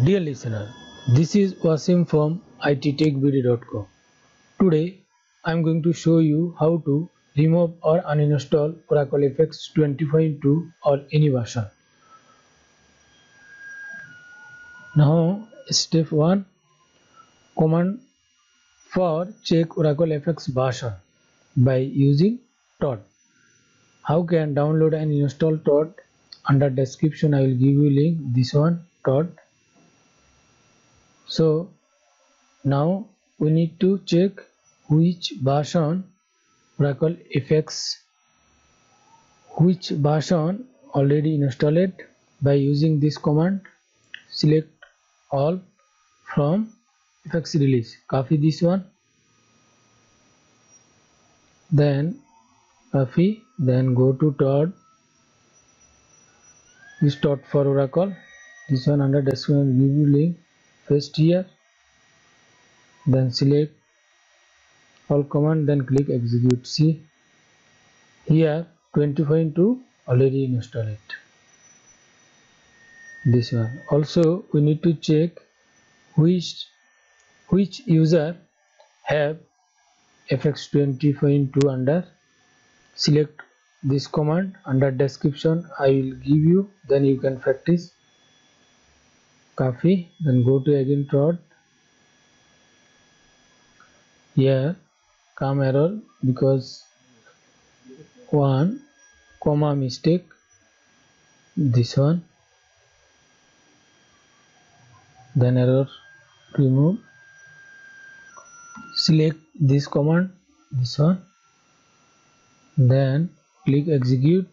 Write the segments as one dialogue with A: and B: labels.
A: Dear listener, this is Wasim from ittechvideo.com. Today, I am going to show you how to remove or uninstall Oracle FX 20.2 or any version. Now, step 1, command for check Oracle FX version by using Todd. How can download and install Todd? Under description I will give you link, this one, Todd. So now we need to check which version Oracle FX, which version already installed. By using this command, select all from FX release, copy this one, then copy, then go to Todd, this Todd for Oracle, this one under description give you link, paste here, then select all command, then click execute. See here 20.2 already installed. This one also we need to check which user have FX 20.2 under. Select this command under description I will give you, then you can practice. Copy, then go to again Todd. Here come error because one comma mistake, this one, then error, remove. Select this command, this one, then click execute,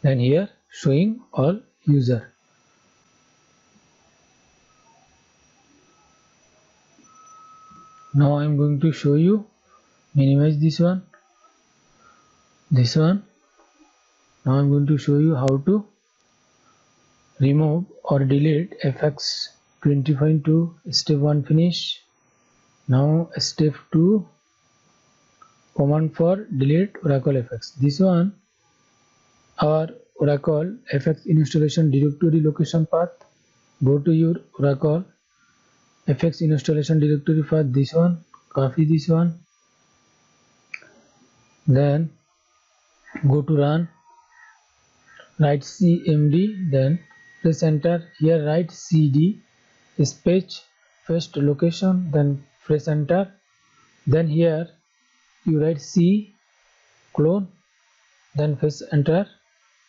A: then here showing all user. Now I am going to show you, minimize this one, this one. Now I am going to show you how to remove or delete FX 20.2. Step 1 finish. Now step 2, command for delete Oracle FX. This one our Oracle FX installation directory location path. Go to your Oracle FX installation directory path, this one, copy this one, then go to run, write cmd, then press enter. Here write cd space first location, then press enter. Then here you write c clone, then press enter,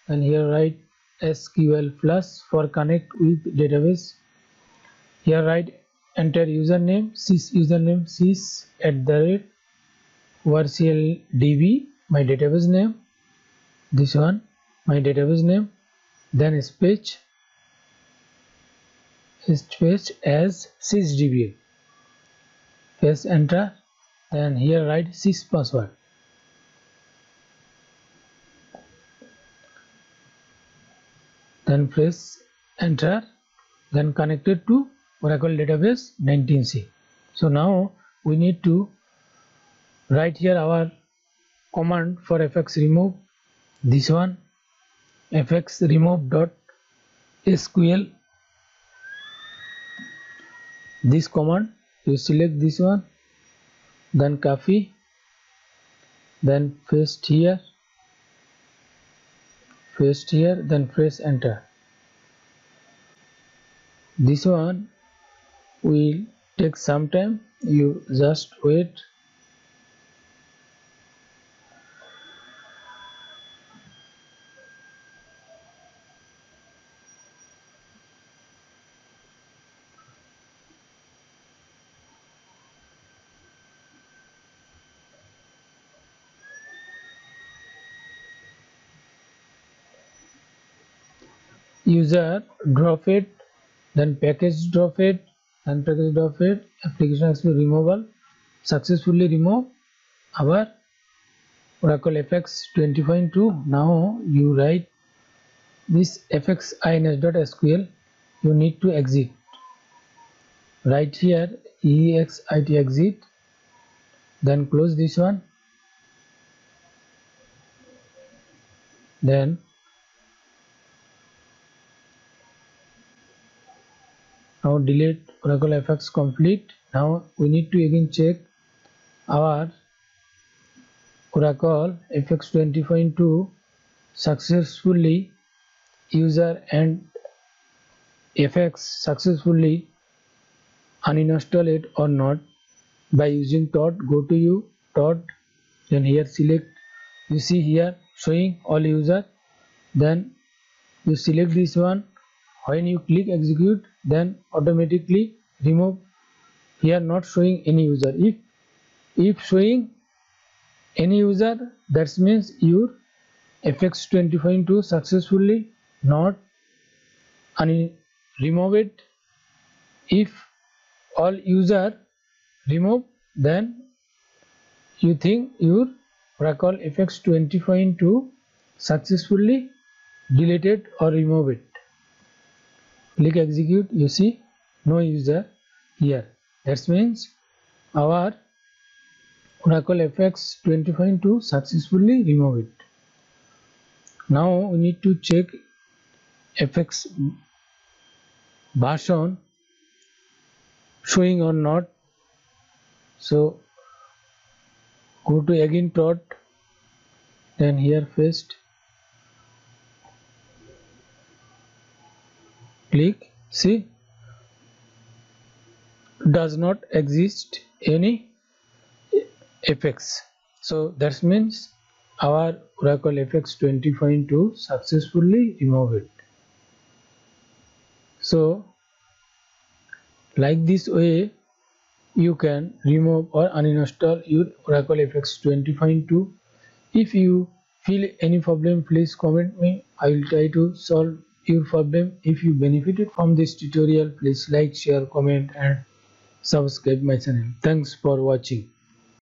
A: and here write sql plus for connect with database. Here write enter username, sys username, sys @varcldb, my database name, this one my database name, then space as sysdba, press enter, then here write sys password, then press enter, then connected to Oracle database 19c. So now we need to write here our command for fx remove, this one, fx remove.sql. this command you select this one, then copy, then paste here, then press enter. This one will take some time, you just wait. User drop it, then package drop it, and package drop it, application actually removal, successfully remove our Oracle FX 20.2. Now you write this fxins.sql, you need to exit. Right here exit exit, then close this one, then Now delete Oracle FX complete. Now we need to again check our Oracle FX 20.2 successfully user and FX successfully uninstall it or not by using tot. Go to you tot, then here select, you see here showing all user, then you select this one. When you click execute, then automatically remove, here not showing any user. If showing any user, that means your FX 20.2 successfully not remove it. If all user remove, then you think your Oracle FX 20.2 successfully deleted or remove it. Click execute, you see no user here. That means our Oracle FX 20.2 successfully remove it. Now we need to check FX version showing or not. So go to again tot, then here paste, click, see does not exist any FX. So that means our Oracle FX 20.2 successfully remove it. So like this way you can remove or uninstall your Oracle FX 20.2. If you feel any problem, please comment me. I will try to solve your problem. If you benefited from this tutorial, please like, share, comment and subscribe my channel. Thanks for watching.